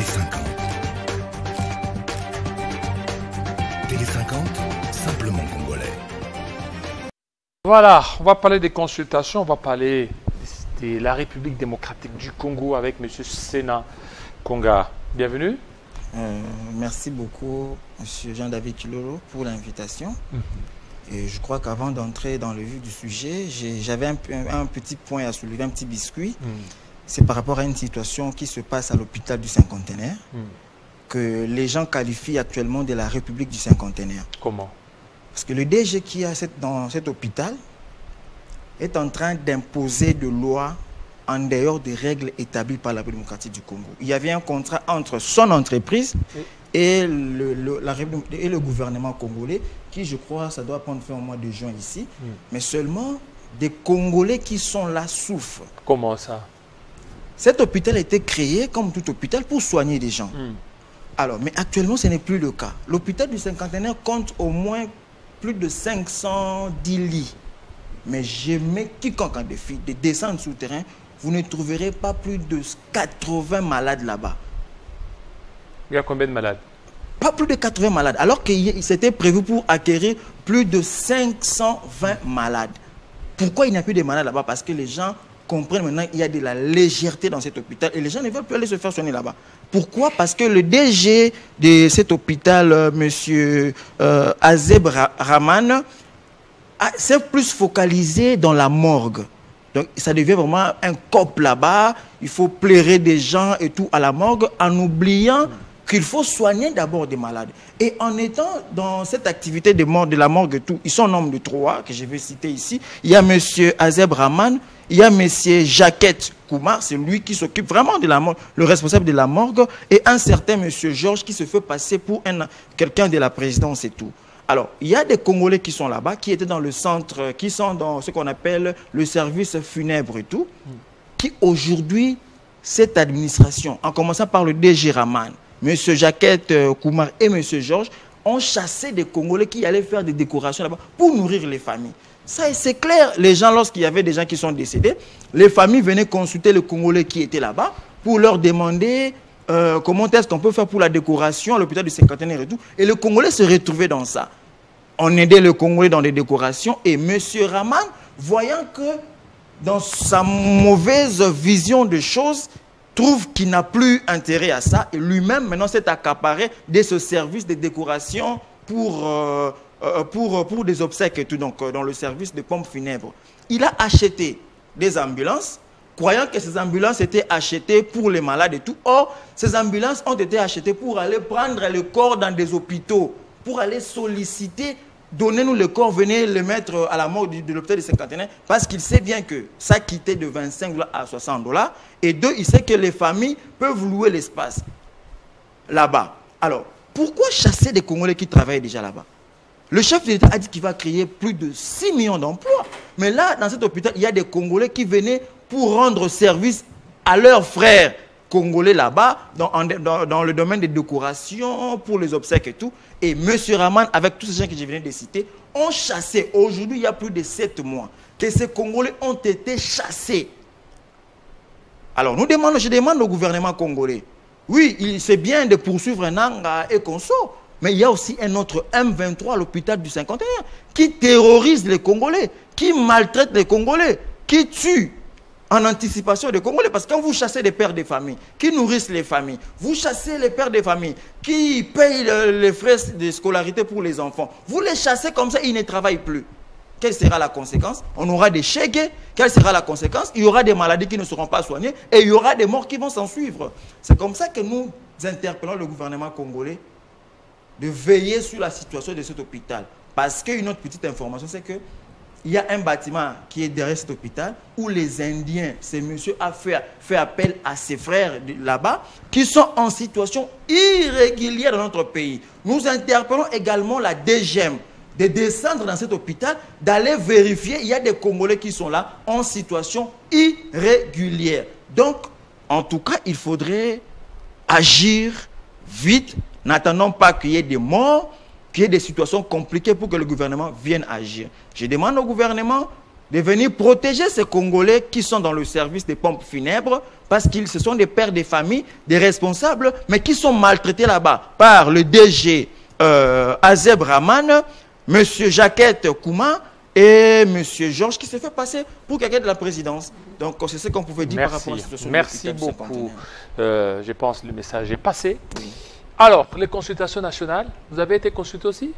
Télé50. Télé50, simplement congolais. Voilà, on va parler des consultations, on va parler de la République démocratique du Congo avec M. Sénat Konga. Bienvenue. Merci beaucoup, M. Jean-David Kilolo, pour l'invitation. Et je crois qu'avant d'entrer dans le vif du sujet, j'avais un petit point à soulever, un petit biscuit. C'est par rapport à une situation qui se passe à l'hôpital du Cinquantenaire, que les gens qualifient actuellement de la République du Cinquantenaire. Comment? Parce que le DG qui a dans cet hôpital est en train d'imposer des lois en dehors des règles établies par la République démocratique du Congo. Il y avait un contrat entre son entreprise et le gouvernement congolais, qui, je crois, ça doit prendre fin au mois de juin ici. Mais seulement des Congolais qui sont là souffrent. Comment ça? Cet hôpital a été créé, comme tout hôpital, pour soigner des gens. Alors, mais actuellement, ce n'est plus le cas. L'hôpital du Cinquantenaire compte au moins plus de 510 lits. Mais je mets quiconque en défi de descendre sous terrain, vous ne trouverez pas plus de 80 malades là-bas. Il y a combien de malades? Pas plus de 80 malades, alors que c'était prévu pour acquérir plus de 520 malades. Pourquoi il n'y a plus de malades là-bas? Parce que les gens comprennent maintenant qu'il y a de la légèreté dans cet hôpital et les gens ne veulent plus aller se faire soigner là-bas. Pourquoi? Parce que le DG de cet hôpital, M. Azeb Rahman, s'est plus focalisé dans la morgue. Donc ça devient vraiment un cop là-bas, il faut plairer des gens et tout à la morgue en oubliant qu'il faut soigner d'abord des malades. Et en étant dans cette activité de la morgue et tout, ils sont au nombre de 3 que je vais citer ici. Il y a M. Azeb Rahman, il y a M. Jacquette Koumar, c'est lui qui s'occupe vraiment de la morgue, le responsable de la morgue, et un certain M. Georges qui se fait passer pour quelqu'un de la présidence et tout. Alors, il y a des Congolais qui sont là-bas, qui étaient dans le centre, qui sont dans ce qu'on appelle le service funèbre et tout, qui aujourd'hui, cette administration, en commençant par le DG Rahman, M. Jacquette Koumar et M. Georges, ont chassé des Congolais qui allaient faire des décorations là-bas pour nourrir les familles. Ça, c'est clair. Les gens, lorsqu'il y avait des gens qui sont décédés, les familles venaient consulter les Congolais qui étaient là-bas pour leur demander comment est-ce qu'on peut faire pour la décoration à l'hôpital du Cinquantenaire et tout. Et le Congolais se retrouvait dans ça. On aidait le Congolais dans les décorations et M. Rahman, voyant que dans sa mauvaise vision des choses, trouve qu'il n'a plus intérêt à ça et lui-même maintenant s'est accaparé de ce service de décoration pour des obsèques et tout, donc dans le service de pompes funèbres. Il a acheté des ambulances, croyant que ces ambulances étaient achetées pour les malades et tout. Or, ces ambulances ont été achetées pour aller prendre le corps dans des hôpitaux, pour aller solliciter, donnez-nous le corps, venez le mettre à la mort de l'hôpital du Cinquantenaire, parce qu'il sait bien que ça quittait de 25 $ à 60 $. Et deux, il sait que les familles peuvent louer l'espace là-bas. Alors, pourquoi chasser des Congolais qui travaillent déjà là-bas? Le chef de l'État a dit qu'il va créer plus de 6 millions d'emplois. Mais là, dans cet hôpital, il y a des Congolais qui venaient pour rendre service à leurs frères Congolais là-bas, dans le domaine des décorations, pour les obsèques et tout. Et M. Rahman, avec tous ces gens que je venais de citer, ont chassé. Aujourd'hui, il y a plus de 7 mois que ces Congolais ont été chassés. Alors, je demande au gouvernement congolais, oui, c'est bien de poursuivre Nanga et Conso, mais il y a aussi un autre M23 à l'hôpital du Cinquantenaire qui terrorise les Congolais, qui maltraite les Congolais, qui tue en anticipation des Congolais. Parce que quand vous chassez les pères des familles, qui nourrissent les familles, vous chassez les pères des familles, qui payent les frais de scolarité pour les enfants, vous les chassez comme ça, ils ne travaillent plus. Quelle sera la conséquence? On aura des chèques. Quelle sera la conséquence? Il y aura des maladies qui ne seront pas soignées et il y aura des morts qui vont s'en suivre. C'est comme ça que nous interpellons le gouvernement congolais de veiller sur la situation de cet hôpital. Parce qu'une autre petite information, c'est qu'il y a un bâtiment qui est derrière cet hôpital où les Indiens, ce monsieur a fait appel à ses frères là-bas qui sont en situation irrégulière dans notre pays. Nous interpellons également la DGM de descendre dans cet hôpital, d'aller vérifier, il y a des Congolais qui sont là en situation irrégulière. Donc, en tout cas, il faudrait agir vite. N'attendons pas qu'il y ait des morts, qu'il y ait des situations compliquées pour que le gouvernement vienne agir. Je demande au gouvernement de venir protéger ces Congolais qui sont dans le service des pompes funèbres, parce qu'ils ce sont des pères de famille, des responsables, mais qui sont maltraités là-bas par le DG Azeb Rahman, M. Jacquette Kouma et M. Georges qui se fait passer pour quelqu'un de la présidence. Donc c'est ce qu'on pouvait dire par rapport à la situation. Merci beaucoup. Je pense que le message est passé. Oui. Alors, les consultations nationales, vous avez été consulté aussi?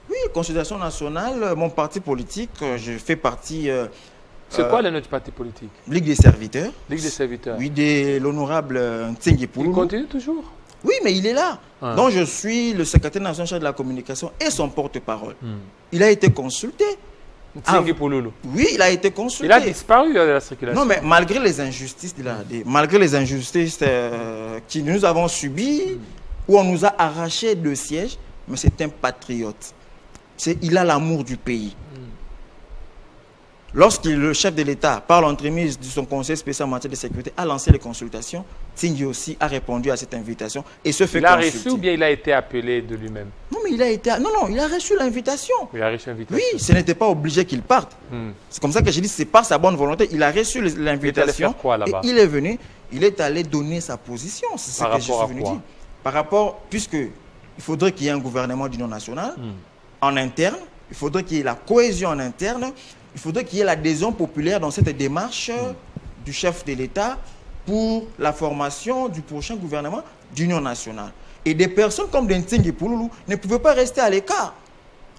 Oui, consultation nationale, mon parti politique, je fais partie... c'est quoi notre parti politique? Ligue des serviteurs. Ligue des serviteurs. Oui, de l'honorable Ntsingui Pouloulou. Il continue toujours? Oui, mais il est là. Donc je suis le secrétaire national chargé de la communication et son porte-parole. Il a été consulté. Ntsingui Pouloulou. Oui, il a été consulté. Il a disparu de la circulation. Non, mais malgré les injustices, que nous avons subies, où on nous a arraché le siège, mais c'est un patriote. Il a l'amour du pays. Lorsque le chef de l'État, par l'entremise de son conseil spécial en matière de sécurité, a lancé les consultations, Ntsingui aussi a répondu à cette invitation et se fait consulter. Il a reçu ou bien il a été appelé de lui-même? Non, mais il a été... Non, il a reçu l'invitation. Il a reçu l'invitation. Oui, ce n'était pas obligé qu'il parte. C'est comme ça que j'ai dit, c'est par sa bonne volonté. Il a reçu l'invitation. Il est venu, il est allé donner sa position. C'est ce que je suis venu dire. Par rapport, puisque il faudrait qu'il y ait un gouvernement d'union nationale en interne, il faudrait qu'il y ait la cohésion en interne, il faudrait qu'il y ait l'adhésion populaire dans cette démarche du chef de l'État pour la formation du prochain gouvernement d'union nationale. Et des personnes comme Ntsingui Pouloulou ne pouvaient pas rester à l'écart.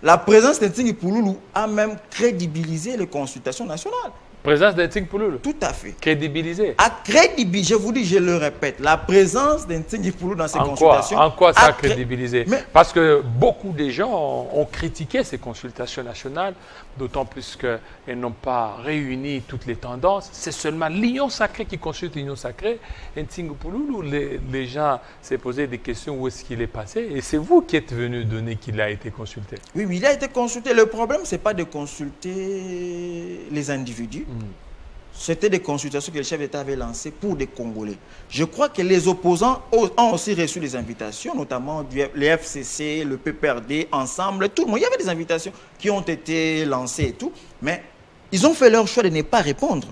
La présence de Ntsingui Pouloulou a même crédibilisé les consultations nationales. Présence d'Ntsingui Pouloulou? Tout à fait. Crédibilisé? Je vous dis, je le répète, la présence d'Ntsingui Pouloulou dans ces consultations... En quoi ça a crédibilisé? Parce que beaucoup de gens ont critiqué ces consultations nationales, d'autant plus qu'elles n'ont pas réuni toutes les tendances. C'est seulement l'Union sacrée qui consulte l'Union sacrée. Ntsingui Pouloulou, les gens s'est posé des questions où est-ce qu'il est passé. Et c'est vous qui êtes venu donner qu'il a été consulté. Oui, mais il a été consulté. Le problème, ce n'est pas de consulter les individus. C'était des consultations que le chef d'État avait lancées pour des Congolais. Je crois que les opposants ont aussi reçu des invitations, notamment les FCC, le PPRD, ensemble, tout le monde. Il y avait des invitations qui ont été lancées et tout, mais ils ont fait leur choix de ne pas répondre.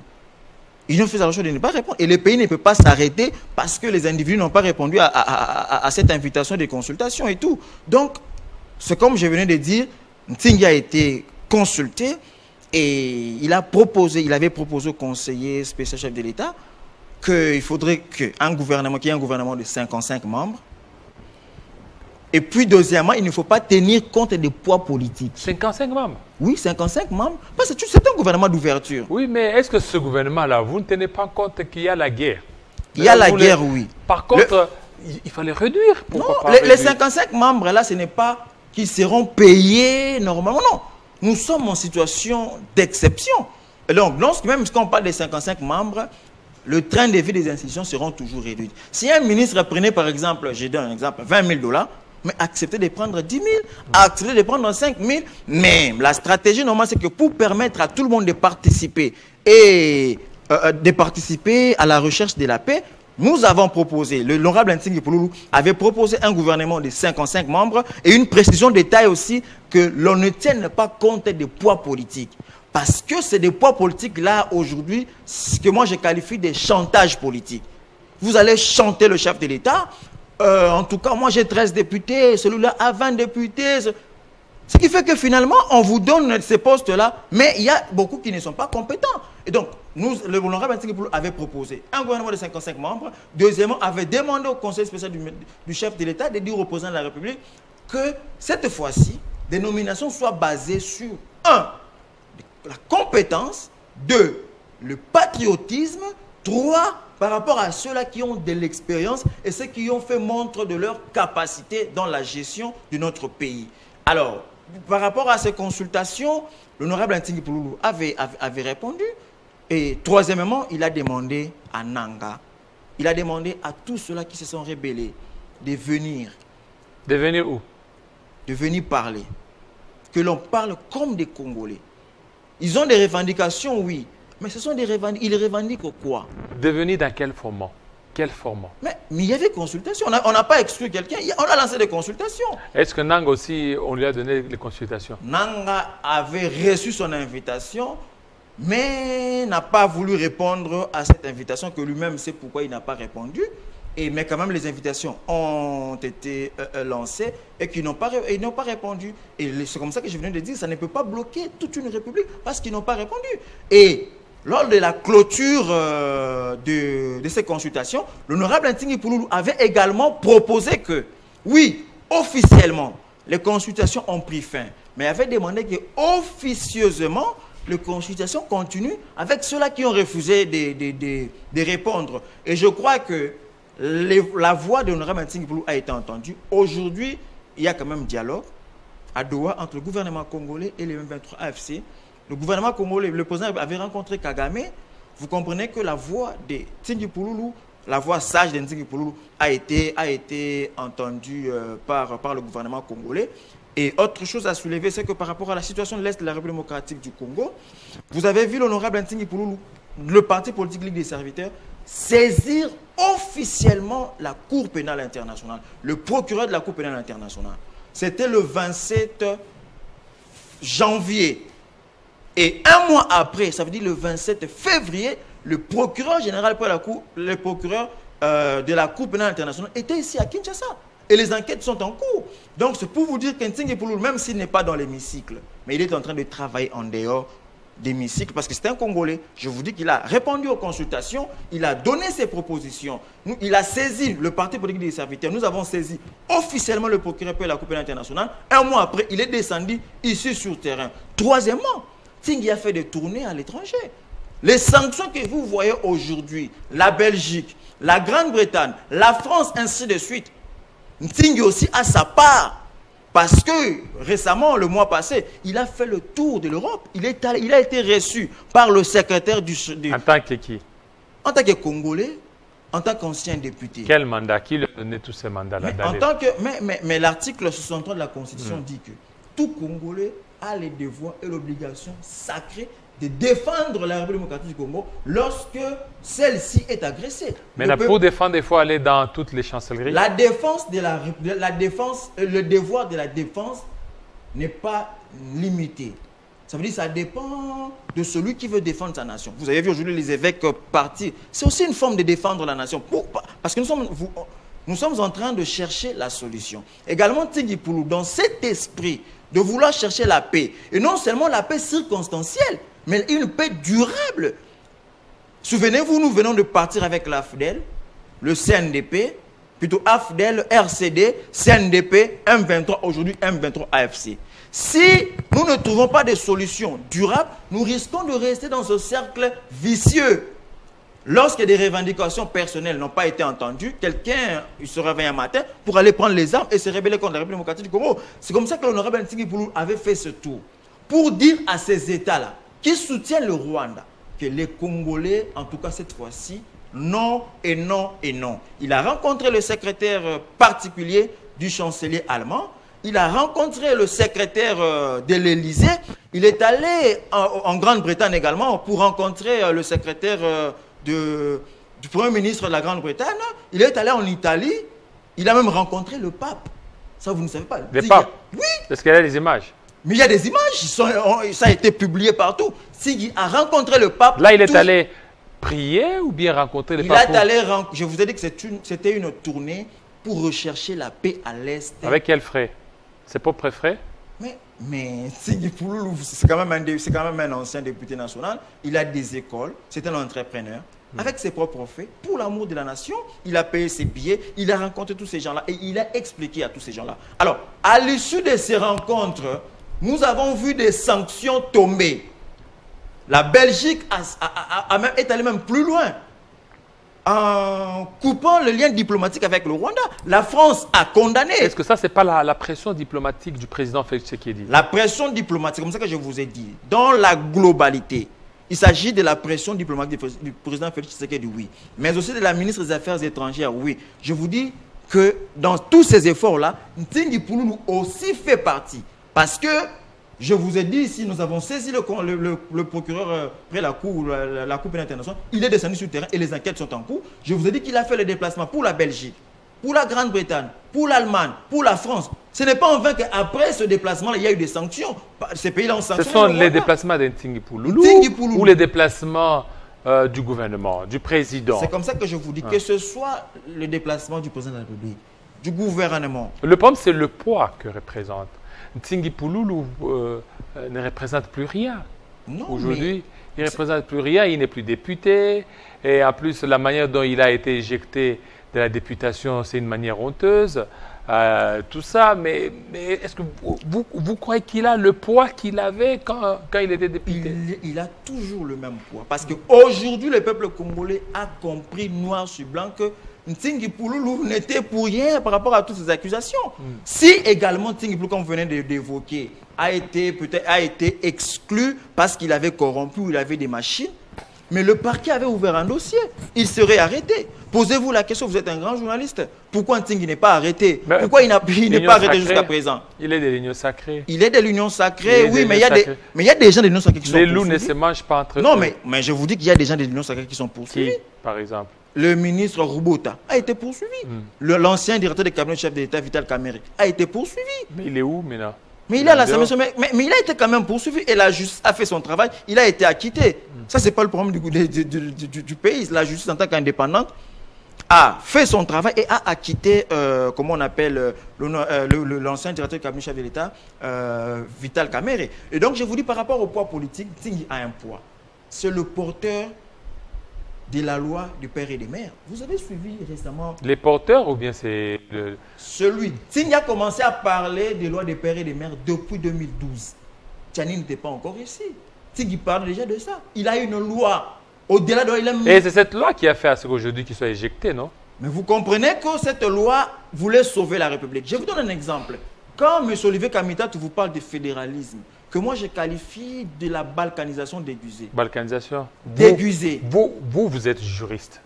Ils ont fait leur choix de ne pas répondre. Et le pays ne peut pas s'arrêter parce que les individus n'ont pas répondu à cette invitation de consultation et tout. Donc, c'est comme je venais de dire, Ntsingui a été consulté. Et il avait proposé au conseiller spécial chef de l'État qu'il faudrait qu'il y ait un gouvernement de 55 membres. Et puis, deuxièmement, il ne faut pas tenir compte des poids politiques. 55 membres? Oui, 55 membres. Parce que c'est un gouvernement d'ouverture. Oui, mais est-ce que ce gouvernement-là, vous ne tenez pas compte qu'il y a la guerre? Il y a la guerre, oui. Par contre, il fallait réduire. Pourquoi pas réduire? Les 55 membres-là, ce n'est pas qu'ils seront payés normalement, non. Nous sommes en situation d'exception. Et donc, même quand on parle des 55 membres, le train de vie des institutions seront toujours réduits. Si un ministre prenait, par exemple, je donne un exemple, 20 000 $, mais accepter de prendre 10 000, accepter de prendre 5 000, mais la stratégie normale, c'est que pour permettre à tout le monde de participer à la recherche de la paix, nous avons proposé, l'honorable Ntsingui Pouloulou avait proposé un gouvernement de 55 membres et une précision de taille aussi que l'on ne tienne pas compte des poids politiques. Parce que c'est des poids politiques là aujourd'hui, ce que moi je qualifie de chantage politique. Vous allez chanter le chef de l'État, en tout cas moi j'ai 13 députés, celui-là a 20 députés. Ce qui fait que finalement, on vous donne ces postes-là, mais il y a beaucoup qui ne sont pas compétents. Et donc, le honorable Ntsingui Pouloulou avait proposé un gouvernement de 55 membres. Deuxièmement, avait demandé au conseil spécial du chef de l'État de dire au président de la République que cette fois-ci, des nominations soient basées sur 1. La compétence, 2. Le patriotisme, 3. Par rapport à ceux-là qui ont de l'expérience et ceux qui ont fait montre de leur capacité dans la gestion de notre pays. Alors, par rapport à ces consultations, l'honorable Ntsingui Pouloulou avait répondu. Et troisièmement, il a demandé à Nanga, il a demandé à tous ceux-là qui se sont rebellés de venir. De venir où? De venir parler. Que l'on parle comme des Congolais. Ils ont des revendications, oui. Mais ce sont des revendications. Ils revendiquent quoi? De venir dans quel format? Quel format? Mais il y avait consultation. On n'a pas exclu quelqu'un. On a lancé des consultations. Est-ce que Nanga aussi, on lui a donné les consultations? Nanga avait reçu son invitation mais n'a pas voulu répondre à cette invitation, que lui-même sait pourquoi il n'a pas répondu. Mais quand même, les invitations ont été lancées et qu'ils n'ont pas répondu. Et c'est comme ça que je venais de dire, ça ne peut pas bloquer toute une république parce qu'ils n'ont pas répondu. Et lors de la clôture de ces consultations, l'honorable Ntingui Pouloulou avait également proposé que, oui, officiellement, les consultations ont pris fin, mais avait demandé que officieusement, les consultations continuent avec ceux-là qui ont refusé de répondre. Et je crois que la voix de l'honorable Ntingui Pouloulou a été entendue. Aujourd'hui, il y a quand même dialogue à Doha entre le gouvernement congolais et les M23 AFC. Le gouvernement congolais, le président avait rencontré Kagame. Vous comprenez que la voix de Ntingui Pouloulou, la voix sage de Ntingui Pouloulou a été entendue par le gouvernement congolais. Et autre chose à soulever, c'est que par rapport à la situation de l'Est de la République démocratique du Congo, vous avez vu l'honorable Ntingui Pouloulou, le parti politique Ligue des serviteurs, saisir officiellement la Cour pénale internationale, le procureur de la Cour pénale internationale. C'était le 27 janvier. Et un mois après, ça veut dire le 27 février, le procureur général pour la Cour, le procureur de la Cour pénale internationale était ici à Kinshasa. Et les enquêtes sont en cours. Donc c'est pour vous dire qu'Ntingui Pouloulou, même s'il n'est pas dans l'hémicycle, mais il est en train de travailler en dehors d'hémicycle parce que c'est un Congolais. Je vous dis qu'il a répondu aux consultations, il a donné ses propositions. Il a saisi le parti politique des serviteurs. Nous avons saisi officiellement le procureur de la Cour pénale internationale. Un mois après, il est descendu ici sur terrain. Troisièmement, Ntingui a fait des tournées à l'étranger. Les sanctions que vous voyez aujourd'hui, la Belgique, la Grande-Bretagne, la France, ainsi de suite, Ntingui aussi a sa part. Parce que récemment, le mois passé, il a fait le tour de l'Europe. Il a été reçu par le secrétaire du... En tant que qui? En tant que Congolais, en tant qu'ancien député. Quel mandat? Qui lui a donné tous ces mandats-là? Mais l'article 63 de la Constitution dit que tout Congolais a les devoirs et l'obligation sacrée de défendre la République démocratique du Congo lorsque celle-ci est agressée. Mais pour défendre, il faut aller dans toutes les chancelleries. La défense de la défense, le devoir de la défense n'est pas limité. Ça veut dire que ça dépend de celui qui veut défendre sa nation. Vous avez vu aujourd'hui les évêques partis. C'est aussi une forme de défendre la nation. Parce que nous sommes en train de chercher la solution. Également, Ntingui Pouloulou, dans cet esprit de vouloir chercher la paix, et non seulement la paix circonstancielle, mais une paix durable. Souvenez-vous, nous venons de partir avec l'AFDEL, le CNDP, plutôt AFDEL, RCD, CNDP, M23, aujourd'hui M23 AFC. Si nous ne trouvons pas de solution durable, nous risquons de rester dans ce cercle vicieux. Lorsque des revendications personnelles n'ont pas été entendues, quelqu'un se réveille un matin pour aller prendre les armes et se rebeller contre la République démocratique du Congo. C'est comme ça que l'honorable Ntingui Pouloulou avait fait ce tour. Pour dire à ces États-là, qui soutiennent le Rwanda, que les Congolais, en tout cas cette fois-ci, non et non et non. Il a rencontré le secrétaire particulier du chancelier allemand, il a rencontré le secrétaire de l'Élysée, il est allé en Grande-Bretagne également pour rencontrer le secrétaire du Premier ministre de la Grande-Bretagne, il est allé en Italie, il a même rencontré le pape. Ça, vous ne savez pas. Le pape? Oui. Est-ce qu'il y a des images? Mais il y a des images, ça a été publié partout. Ntingui a rencontré le pape. Là, il est allé prier ou bien rencontrer le pape? Je vous ai dit que c'était une tournée pour rechercher la paix à l'Est. Avec quels frais? Ses propres frais? Mais Ntingui Pouloulou, c'est quand même un ancien député national. Il a des écoles, c'est un entrepreneur. Avec ses propres faits, pour l'amour de la nation, il a payé ses billets, il a rencontré tous ces gens-là et il a expliqué à tous ces gens-là. Alors, à l'issue de ces rencontres, nous avons vu des sanctions tomber. La Belgique est allée même plus loin. En coupant le lien diplomatique avec le Rwanda, la France a condamné. Est-ce que ça, ce n'est pas la pression diplomatique du président Félix Tshisekedi? La pression diplomatique, comme ça que je vous ai dit, dans la globalité, il s'agit de la pression diplomatique du président Félix Tshisekedi, oui. Mais aussi de la ministre des Affaires étrangères, oui. Je vous dis que dans tous ces efforts-là, Ntingui Pouloulou aussi fait partie. Parce que, je vous ai dit ici, nous avons saisi le procureur près la Cour pénale internationale. Il est descendu sur le terrain et les enquêtes sont en cours. Je vous ai dit qu'il a fait le déplacement pour la Belgique, pour la Grande-Bretagne, pour l'Allemagne, pour la France, Ce n'est pas en vain qu'après ce déplacement, il y a eu des sanctions. Ces pays-là ont sanctionné. Ce sont les déplacements d'Ntsingi Pouloulou ou les déplacements du gouvernement, du président. C'est comme ça que je vous dis, que ce soit le déplacement du président de la République, du gouvernement. Le problème, c'est le poids que représente. Ntsingi Pouloulou ne représente plus rien. Aujourd'hui, il ne représente plus rien, il n'est plus député. Et en plus, la manière dont il a été éjecté de la députation, c'est une manière honteuse. Tout ça, mais est-ce que vous croyez qu'il a le poids qu'il avait quand il était député? Il a toujours le même poids. Parce qu'aujourd'hui, le peuple congolais a compris noir sur blanc que Ntsingi Pouloulou n'était pour rien par rapport à toutes ces accusations. Si également Ntsingi Pouloulou, comme vous venez d'évoquer, a été exclu parce qu'il avait corrompu ou il avait des machines, mais le parquet avait ouvert un dossier. Il serait arrêté. Posez-vous la question, vous êtes un grand journaliste. Pourquoi Ntsingi n'est pas arrêté? Pourquoi il n'est pas arrêté jusqu'à présent? Il est de l'Union sacrée. Il est de l'Union sacrée, oui, mais il y a des gens de l'Union sacrée qui sont poursuivis. Les loups ne se mangent pas entre eux. Non, mais je vous dis qu'il y a des gens de l'Union sacrée qui sont poursuivis. Qui, par exemple? Le ministre Roubota a été poursuivi. L'ancien directeur de cabinet chef de l'État, Vital Kamerhe, a été poursuivi. Mais il est où maintenant? Mais il est à la Samation, mais il a été quand même poursuivi et la justice a fait son travail. Il a été acquitté. Ça, ce n'est pas le problème du pays. La justice, en tant qu'indépendante, a fait son travail et a acquitté, comment on appelle, l'ancien directeur du cabinet chef de l'État, Vital Kamerhe. Et donc, je vous dis, par rapport au poids politique, Ntsingi a un poids. C'est le porteur de la loi du père et des mères. Vous avez suivi récemment... Les porteurs ou bien c'est... Celui. Ntsingi a commencé à parler des lois des pères et des mères depuis 2012. Tchani n'était pas encore ici. Ntsingi parle déjà de ça. Il a une loi. Au-delà de... Et c'est cette loi qui a fait à ce qu'aujourd'hui qu'il soit éjecté, non? Mais vous comprenez que cette loi voulait sauver la République. Je vous donne un exemple. Quand M. Olivier Kamitat vous parle de fédéralisme, que moi je qualifie de la balkanisation déguisée. Balkanisation déguisée. Vous êtes juriste.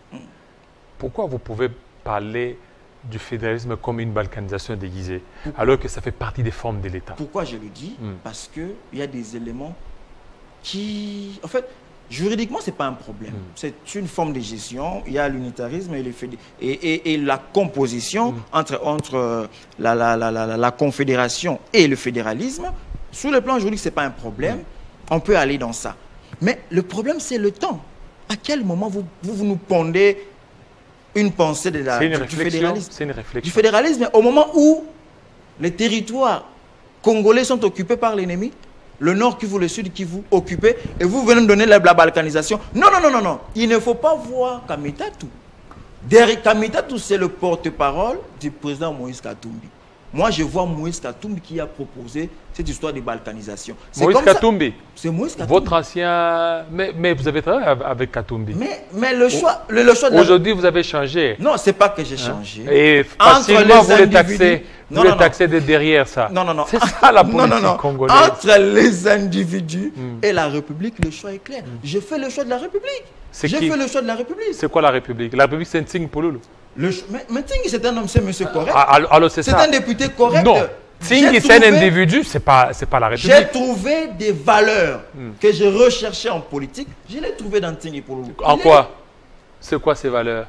Pourquoi vous pouvez parler du fédéralisme comme une balkanisation déguisée, alors que ça fait partie des formes de l'État? Pourquoi je le dis? Parce qu'il y a des éléments qui... En fait, juridiquement, ce n'est pas un problème. C'est une forme de gestion. Il y a l'unitarisme et la composition entre la confédération et le fédéralisme. Sur le plan juridique, ce n'est pas un problème. On peut aller dans ça. Mais le problème, c'est le temps. À quel moment vous nous pondez une pensée du fédéralisme? C'est une réflexion. Du fédéralisme, au moment où les territoires congolais sont occupés par l'ennemi, le Nord Kivu, le Sud Kivu occupé, et vous venez me donner la balkanisation. Non, non, non, non, non. Il ne faut pas voir Kamitatou. Derrière Kamitatou, c'est le porte-parole du président Moïse Katumbi. Moi, je vois Moïse Katumbi qui a proposé cette histoire de balkanisation. Moïse Katumbi? C'est Moïse Katumbi. Votre ancien... Mais vous avez travaillé avec Katumbi. Mais le choix de Aujourd'hui, vous avez changé. Non, ce n'est pas que j'ai changé. Et facilement, vous les taxez. Vous les taxez de derrière ça. Non, non, non. C'est ça la politique congolaise. Entre les individus et la République, le choix est clair. Je fais le choix de la République. J'ai fait le choix de la République. C'est quoi la République? La République, c'est Ntsingi Pouloulou. Mais Ntsingi, c'est un homme, c'est monsieur correct. Alors c'est ça. C'est un député correct. Non. Ntsingi, c'est un individu, c'est pas la République. J'ai trouvé des valeurs que je recherchais en politique. Je les trouvées dans Ntsingi Pouloulou. En quoi? C'est quoi ces valeurs?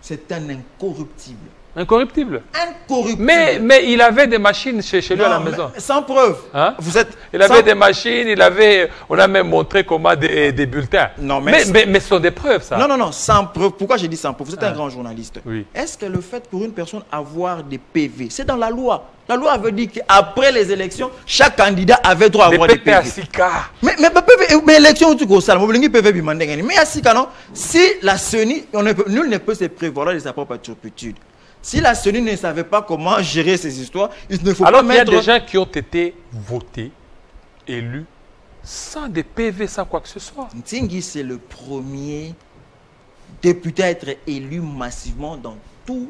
C'est un incorruptible. Incorruptible? Incorruptible. Mais il avait des machines chez lui à la maison. Sans preuve. Hein? Il avait des machines, on a même montré comment des bulletins. Non, mais ce sont des preuves, ça. Non, non, non, sans preuve. Pourquoi j'ai dit sans preuve? Vous êtes un grand journaliste. Oui. Est-ce que le fait pour une personne avoir des PV, c'est dans la loi? La loi veut dire qu'après les élections, chaque candidat avait droit à avoir des PV. Mais élection, tu sais, si la CENI, nul ne peut se prévaloir de sa propre turpitude. Si la CENI ne savait pas comment gérer ces histoires, il ne faut pas mettre... Alors qu'il y a des gens qui ont été votés, élus, sans des PV, sans quoi que ce soit. Ntsingi, c'est le premier député à être élu massivement dans toute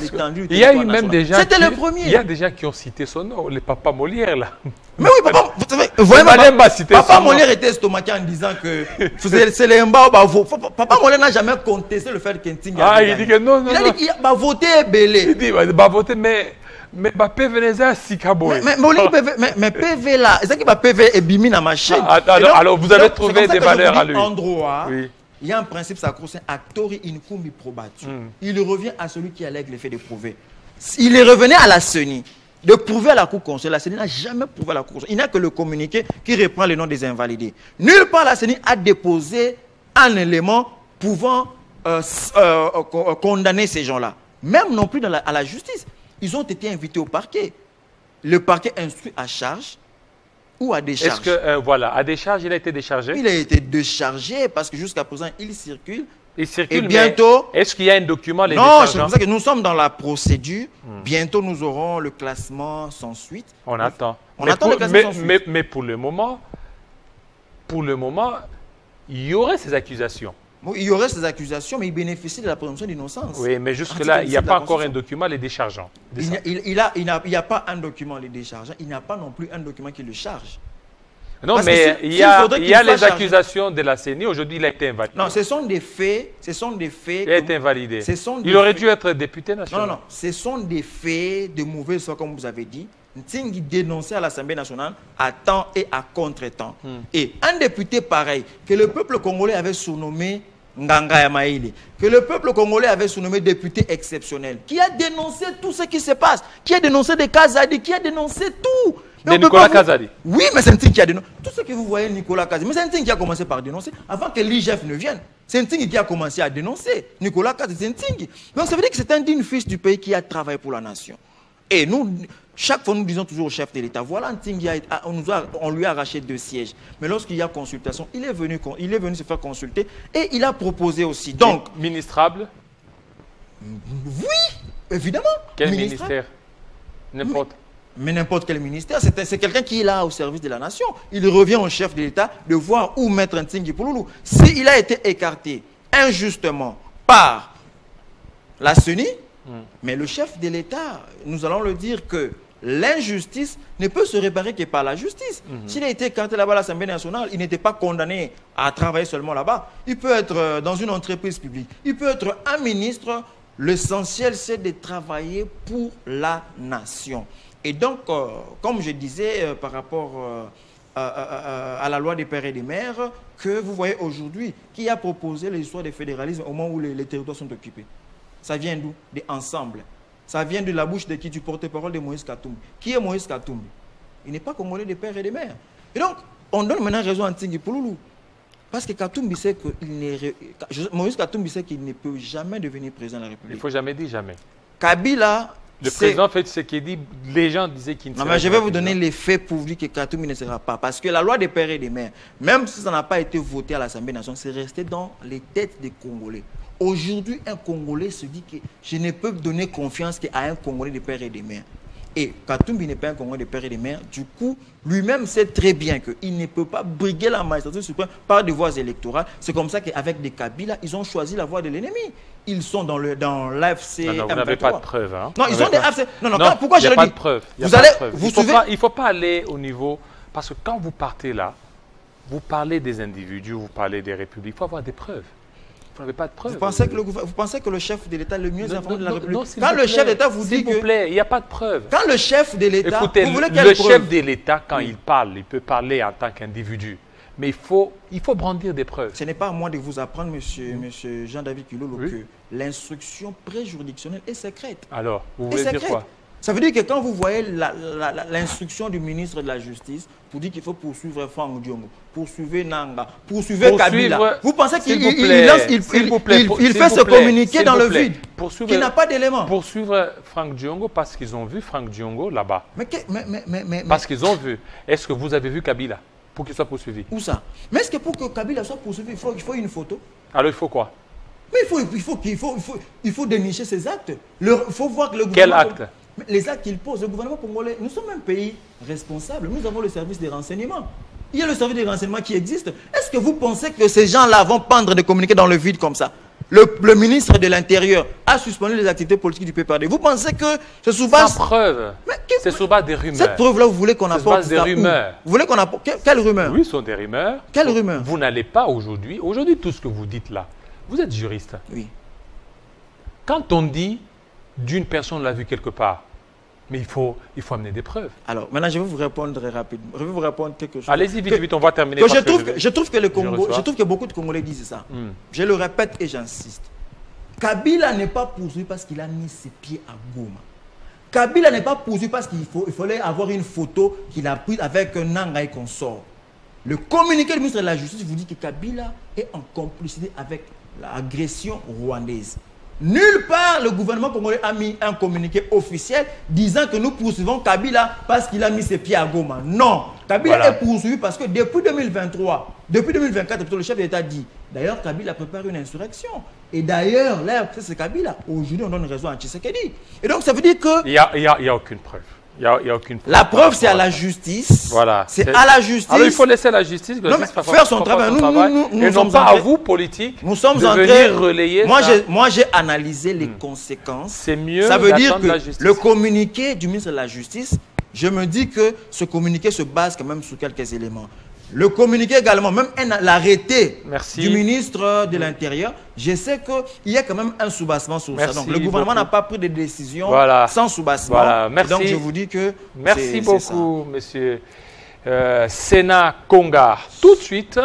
l'étendue. Il y a eu même des gens... C'était le premier. Il y a des gens qui ont cité son nom, le papa Molière, là. Mais oui, papa, vous savez, papa Molière était estomaqué en disant que c'est les Mbao. Papa Molière n'a jamais contesté le fait que Ntsingi a gagné. Il dit que non, non, il a dit qu'il va voter belé. Il dit qu'il va voter, mais PV Veneza, si Kaboy. Mais PV là, c'est ça qui va PV et bimi dans ma chaîne. Alors vous avez trouvé des valeurs à lui. En droit, il y a un principe sacro-saint, actori incumbi probatio. Il revient à celui qui allègue l'effet de prouver. Il est revenu à la CENI. de prouver à la Cour constitutionnelle. La CENI n'a jamais prouvé à la Cour constitutionnelle. Il n'y a que le communiqué qui reprend le nom des invalidés. Nulle part la CENI a déposé un élément pouvant condamner ces gens-là. Même non plus à la justice. Ils ont été invités au parquet. Le parquet instruit à charge ou à décharge. Est-ce que, voilà, à décharge, il a été déchargé? Il a été déchargé parce que jusqu'à présent, il circule. Il circule, et bientôt... Est-ce qu'il y a un document les Non, déchargeant? c'est pour ça que nous sommes dans la procédure. Bientôt, nous aurons le classement sans suite. On attend. On attend le classement sans suite. Mais pour le moment, il y aurait ces accusations. Il y aurait ces accusations, mais il bénéficie de la présomption d'innocence. Oui, mais jusque-là, il n'y a pas encore un document les déchargeant. Il n'y a pas un document les déchargeant. Il n'y a pas non plus un document qui le charge. Non, mais il y a les accusations de la CENI. Aujourd'hui, il a été invalidé. Non, ce sont des faits. Il a été invalidé. Il aurait dû être député national. Non. Ce sont des faits de mauvaise foi, comme vous avez dit. Ntingi dénoncé à l'Assemblée nationale à temps et à contre-temps. Et un député pareil, que le peuple congolais avait surnommé Nganga Yamaïli, que le peuple congolais avait surnommé député exceptionnel, qui a dénoncé tout ce qui se passe, qui a dénoncé des Kazadi, qui a dénoncé tout. De Nicolas Kazadi. Oui, mais c'est Ntingi qui a dénoncé. Tout ce que vous voyez, Nicolas Kazadi, mais c'est Ntingi qui a commencé par dénoncer avant que l'IGF ne vienne. C'est Ntingi qui a commencé à dénoncer. Nicolas Kazadi, c'est Ntingi. Donc ça veut dire que c'est un digne fils du pays qui a travaillé pour la nation. Et nous, chaque fois, nous disons toujours au chef de l'État, voilà Ntingi, on lui a arraché 2 sièges. Mais lorsqu'il y a consultation, il est venu se faire consulter et il a proposé aussi. Donc, ministrable? Oui, évidemment. Quel ministère? N'importe. Mais n'importe quel ministère, c'est quelqu'un qui est là au service de la nation. Il revient au chef de l'État de voir où mettre Ntingi Pouloulou. S'il a été écarté injustement par la CENI, mais le chef de l'État, nous allons le dire que l'injustice ne peut se réparer que par la justice. S'il a été écarté là-bas à l'Assemblée nationale, il n'était pas condamné à travailler seulement là-bas. Il peut être dans une entreprise publique. Il peut être un ministre. L'essentiel, c'est de travailler pour la nation. Et donc, comme je disais par rapport à la loi des pères et des mères, que vous voyez aujourd'hui, qui a proposé l'histoire du fédéralisme au moment où les territoires sont occupés. Ça vient d'où? Des ensembles. Ça vient de la bouche de qui? Du porte-parole de Moïse Katumbi. Qui est Moïse Katumbi? Il n'est pas congolais des pères et des mères. Et donc, on donne maintenant raison à Ntingi Pouloulou. Parce que Katumbi sait Moïse Katumbi sait qu'il ne peut jamais devenir président de la République. Il ne faut jamais dire jamais. Kabila... Le président fait ce qu'il dit, les gens disaient qu'il ne sera pas. Non, mais je vais vous donner les faits pour dire que Katumbi ne sera pas. Parce que la loi des pères et des mères, même si ça n'a pas été voté à l'Assemblée nationale, c'est resté dans les têtes des Congolais. Aujourd'hui, un Congolais se dit que je ne peux donner confiance qu'à un Congolais des pères et des mères. Et Katumbi n'est pas un Congolais des pères et des mères. Du coup, lui-même sait très bien qu'il ne peut pas briguer la magistrature suprême par des voies électorales. C'est comme ça qu'avec des Kabila, ils ont choisi la voie de l'ennemi. Ils sont dans l'AFC. Non, vous n'avez pas de preuves. Hein? Non, ils ont des AFC. Non, pourquoi je le dis? Il n'y a pas de preuves. Il ne faut pas aller au niveau... Parce que quand vous partez là, vous parlez des individus, vous parlez des républiques, il faut avoir des preuves. Vous n'avez pas de preuves. Vous pensez que le chef de l'État est le mieux informé de la République? Quand le chef d'État vous dit que... S'il vous plaît, il n'y a pas de preuves. Quand le chef de l'État... Écoutez, le chef de l'État, quand il parle, il peut parler en tant qu'individu. Mais il faut brandir des preuves. Ce n'est pas à moi de vous apprendre, monsieur Jean-David Kilolo, que l'instruction préjuridictionnelle est secrète. Alors, vous voulez dire quoi? Ça veut dire que quand vous voyez l'instruction du ministre de la Justice pour dire qu'il faut poursuivre Franck Diongo, poursuivre Nanga, poursuivre Kabila, vous pensez qu'il fait se communiquer dans le vide, qu'il n'a pas d'éléments? Poursuivre Franck Diongo parce qu'ils ont vu Franck Diongo là-bas. Parce qu'ils ont vu. Est-ce que vous avez vu Kabila pour qu'il soit poursuivi? Où ça? Mais est-ce que pour que Kabila soit poursuivi, il faut une photo? Alors il faut quoi? Mais il faut dénicher ses actes. Il faut voir que le gouvernement... Quel acte? Les actes qu'il pose, le gouvernement congolais, nous sommes un pays responsable. Nous avons le service des renseignements. Il y a le service des renseignements qui existe. Est-ce que vous pensez que ces gens-là vont pendre de communiquer dans le vide comme ça? Le ministre de l'Intérieur a suspendu les activités politiques du PPRD. Vous pensez que c'est sous base... Sans preuve. C'est sous base des rumeurs. Cette preuve-là, vous voulez qu'on apporte ça? C'est des rumeurs. Vous voulez qu'on apporte... Quelles rumeurs? Oui, ce sont des rumeurs. Quelles rumeurs? Vous n'allez pas aujourd'hui... Aujourd'hui, tout ce que vous dites là, vous êtes juriste. Oui. Quand on dit d'une personne l'a vu quelque part, mais il faut amener des preuves. Alors, maintenant, je vais vous répondre très rapidement. Je vais vous répondre quelque chose. Allez-y, vite, on va terminer. Je trouve que beaucoup de Congolais disent ça. Je le répète et j'insiste. Kabila n'est pas poursuivi parce qu'il a mis ses pieds à Goma. Kabila n'est pas poursuivi parce qu'il fallait avoir une photo qu'il a prise avec Nanga et consort. Le communiqué du ministre de la Justice vous dit que Kabila est en complicité avec l'agression rwandaise. Nulle part le gouvernement congolais a mis un communiqué officiel disant que nous poursuivons Kabila parce qu'il a mis ses pieds à Goma. Non, Kabila est poursuivi parce que depuis 2023, depuis 2024, le chef d'État dit, d'ailleurs Kabila prépare une insurrection. Et d'ailleurs, là, c'est Kabila. Aujourd'hui, on donne raison à Tshisekedi. Et donc, ça veut dire que... Il n'y a aucune preuve. Il y a aucune preuve. La preuve, c'est à la justice. Voilà. C'est à la justice. Alors, il faut laisser la justice faire son travail. Nous et non pas à vous, politiques, nous sommes de venir relayer Moi, j'ai analysé les conséquences. C'est mieux. Ça veut dire que le communiqué du ministre de la Justice, je me dis que ce communiqué se base quand même sur quelques éléments. Le communiqué également, même l'arrêté du ministre de l'Intérieur, je sais qu'il y a quand même un soubassement sur ça. Donc le gouvernement n'a pas pris de décision sans soubassement. Voilà. Merci. Donc je vous dis que merci beaucoup, monsieur Sénat Konga. Tout de suite,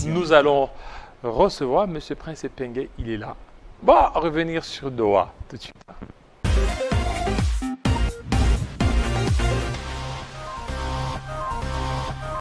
nous allons recevoir monsieur Prince Epenge. Il est là. Bon, revenir sur Doha tout de suite.